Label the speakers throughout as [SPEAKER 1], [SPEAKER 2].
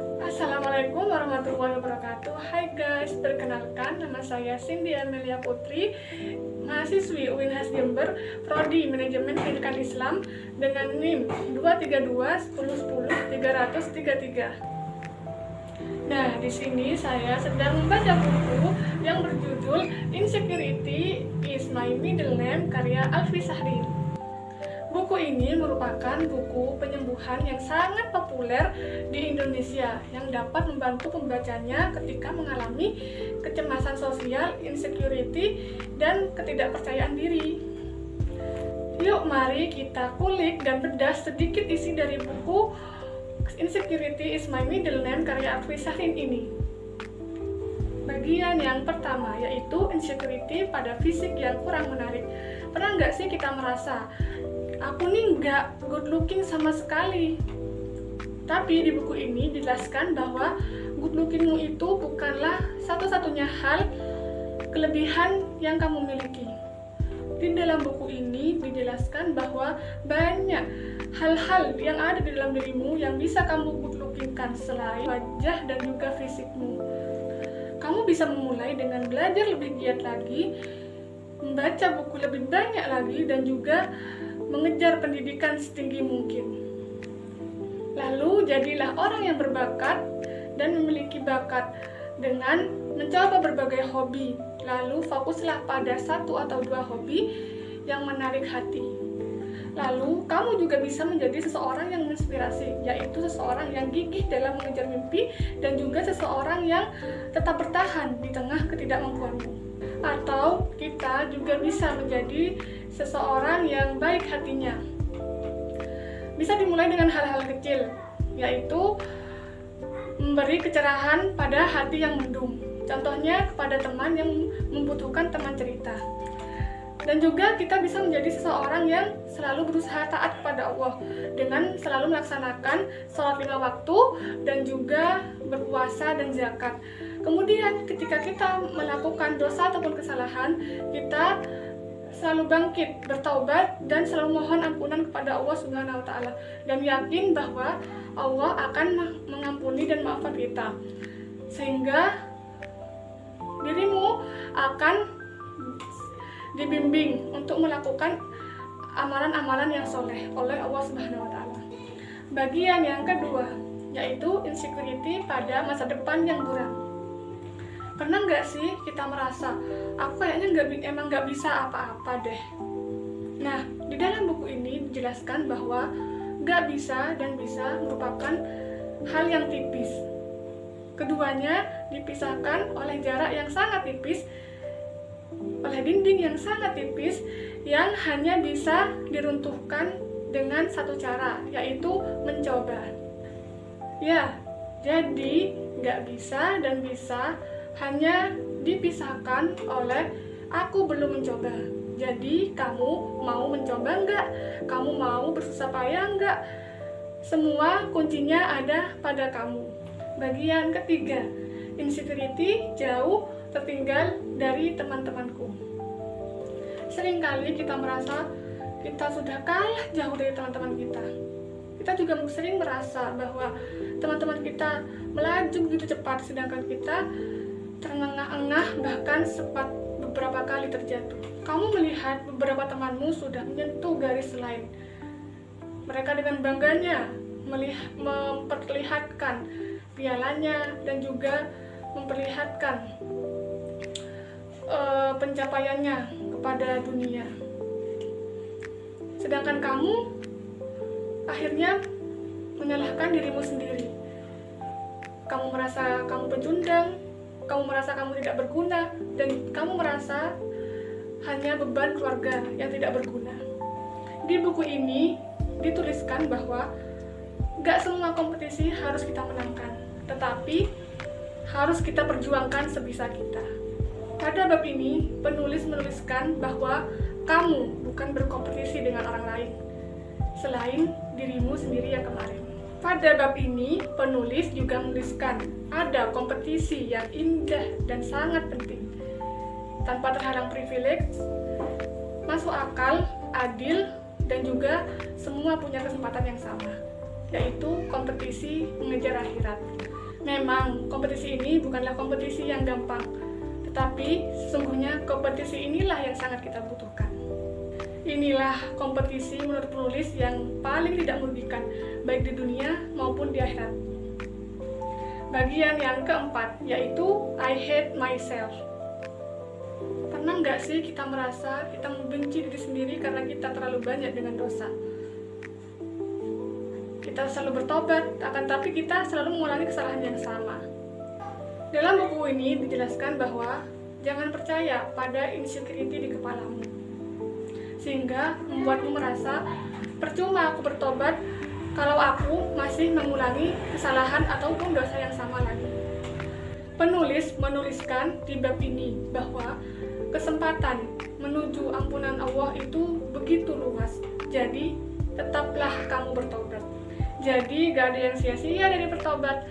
[SPEAKER 1] Assalamualaikum warahmatullahi wabarakatuh. Hai guys, perkenalkan nama saya Cindy Amelia Putri, mahasiswi UINHAS Jember, Prodi Manajemen Pendidikan Islam dengan NIM 23210100333. Nah, di sini saya sedang membaca buku yang berjudul Insecurity is My Middle Name karya Alfi Sahrin. Buku ini merupakan buku penyembuhan yang sangat populer di Indonesia yang dapat membantu pembacanya ketika mengalami kecemasan sosial, insecurity, dan ketidakpercayaan diri. Yuk mari kita kulik dan bedah sedikit isi dari buku Insecurity is My Middle Name karya Alfi Sahrin ini. Bagian yang pertama yaitu insecurity pada fisik yang kurang menarik. Pernah nggak sih kita merasa, aku nih nggak good looking sama sekali? Tapi di buku ini dijelaskan bahwa good lookingmu itu bukanlah satu-satunya hal kelebihan yang kamu miliki. Di dalam buku ini dijelaskan bahwa banyak hal-hal yang ada di dalam dirimu yang bisa kamu good lookingkan selain wajah dan juga fisikmu. Kamu bisa memulai dengan belajar lebih giat lagi, membaca buku lebih banyak lagi, dan juga mengejar pendidikan setinggi mungkin. Lalu jadilah orang yang berbakat dan memiliki bakat dengan mencoba berbagai hobi. Lalu fokuslah pada satu atau dua hobi yang menarik hati. Lalu kamu juga bisa menjadi seseorang yang menginspirasi, yaitu seseorang yang gigih dalam mengejar mimpi dan juga seseorang yang tetap bertahan di tengah ketidakmampuanmu. Atau kita juga bisa menjadi seseorang yang baik hatinya. Bisa dimulai dengan hal-hal kecil, yaitu memberi kecerahan pada hati yang mendung. Contohnya kepada teman yang membutuhkan teman cerita. Dan juga kita bisa menjadi seseorang yang selalu berusaha taat kepada Allah dengan selalu melaksanakan sholat 5 waktu dan juga berpuasa dan zakat. Kemudian ketika kita melakukan dosa ataupun kesalahan, kita selalu bangkit, bertaubat, dan selalu mohon ampunan kepada Allah Subhanahu wa Ta'ala, dan yakin bahwa Allah akan mengampuni dan maafkan kita, sehingga dirimu akan dibimbing untuk melakukan amalan-amalan yang soleh oleh Allah Subhanahu wa Ta'ala. Bagian yang kedua yaitu insecurity pada masa depan yang buram. Pernah nggak sih kita merasa, aku kayaknya emang nggak bisa apa-apa deh? Nah, di dalam buku ini dijelaskan bahwa nggak bisa dan bisa merupakan hal yang tipis. Keduanya dipisahkan oleh jarak yang sangat tipis, oleh dinding yang sangat tipis yang hanya bisa diruntuhkan dengan satu cara, yaitu mencoba. Ya, jadi nggak bisa dan bisa hanya dipisahkan oleh aku belum mencoba. Jadi kamu mau mencoba nggak? Kamu mau bersusah payah nggak? Semua kuncinya ada pada kamu. Bagian ketiga, insecurity jauh tertinggal dari teman-temanku. Seringkali kita merasa kita sudah kalah jauh dari teman-teman kita. Kita juga sering merasa bahwa teman-teman kita melaju begitu cepat, sedangkan kita terengah-engah, bahkan sempat beberapa kali terjatuh. Kamu melihat beberapa temanmu sudah menyentuh garis lain. Mereka dengan bangganya memperlihatkan pialanya dan juga memperlihatkan pencapaiannya kepada dunia. Sedangkan kamu akhirnya menyalahkan dirimu sendiri. Kamu merasa kamu pecundang, kamu merasa kamu tidak berguna, dan kamu merasa hanya beban keluarga yang tidak berguna. Di buku ini dituliskan bahwa gak semua kompetisi harus kita menangkan, tetapi harus kita perjuangkan sebisa kita. Pada bab ini, penulis menuliskan bahwa kamu bukan berkompetisi dengan orang lain, selain dirimu sendiri yang kemarin. Pada bab ini, penulis juga menuliskan ada kompetisi yang indah dan sangat penting. Tanpa terhalang privilege, masuk akal, adil, dan juga semua punya kesempatan yang sama, yaitu kompetisi mengejar akhirat. Memang kompetisi ini bukanlah kompetisi yang gampang, tetapi sesungguhnya kompetisi inilah yang sangat kita butuhkan. Inilah kompetisi menurut penulis yang paling tidak merugikan, baik di dunia maupun di akhirat. Bagian yang keempat, yaitu I hate myself. Pernah nggak sih kita merasa kita membenci diri sendiri karena kita terlalu banyak dengan dosa? Kita selalu bertobat, akan tapi kita selalu mengulangi kesalahan yang sama. Dalam buku ini dijelaskan bahwa jangan percaya pada insecurity di kepalamu, sehingga membuatmu merasa percuma aku bertobat kalau aku masih mengulangi kesalahan ataupun dosa yang sama lagi. Penulis menuliskan di bab ini bahwa kesempatan menuju ampunan Allah itu begitu luas, jadi tetaplah kamu bertobat. Jadi gak ada yang sia-sia dari bertobat.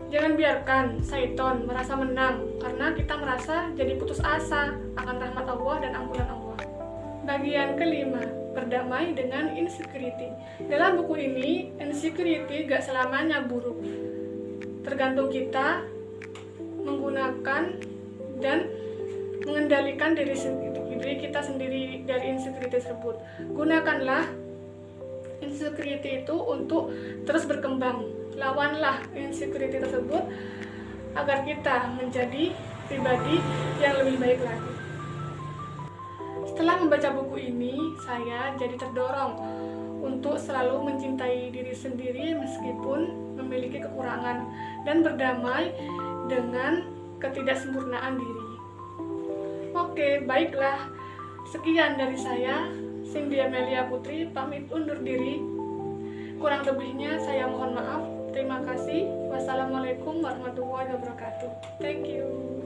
[SPEAKER 1] Jangan biarkan syaitan merasa menang karena kita merasa jadi putus asa akan rahmat Allah dan ampunan Allah. Bagian kelima, berdamai dengan insecurity. Dalam buku ini, insecurity gak selamanya buruk. Tergantung kita menggunakan dan mengendalikan diri kita sendiri dari insecurity tersebut. Gunakanlah insecurity itu untuk terus berkembang. Lawanlah insecurity tersebut agar kita menjadi pribadi yang lebih baik lagi. Setelah membaca buku ini, saya jadi terdorong untuk selalu mencintai diri sendiri meskipun memiliki kekurangan dan berdamai dengan ketidaksempurnaan diri. Oke, baiklah. Sekian dari saya, Cindy Amelia Putri, pamit undur diri. Kurang lebihnya saya mohon maaf. Terima kasih. Wassalamualaikum warahmatullahi wabarakatuh. Thank you.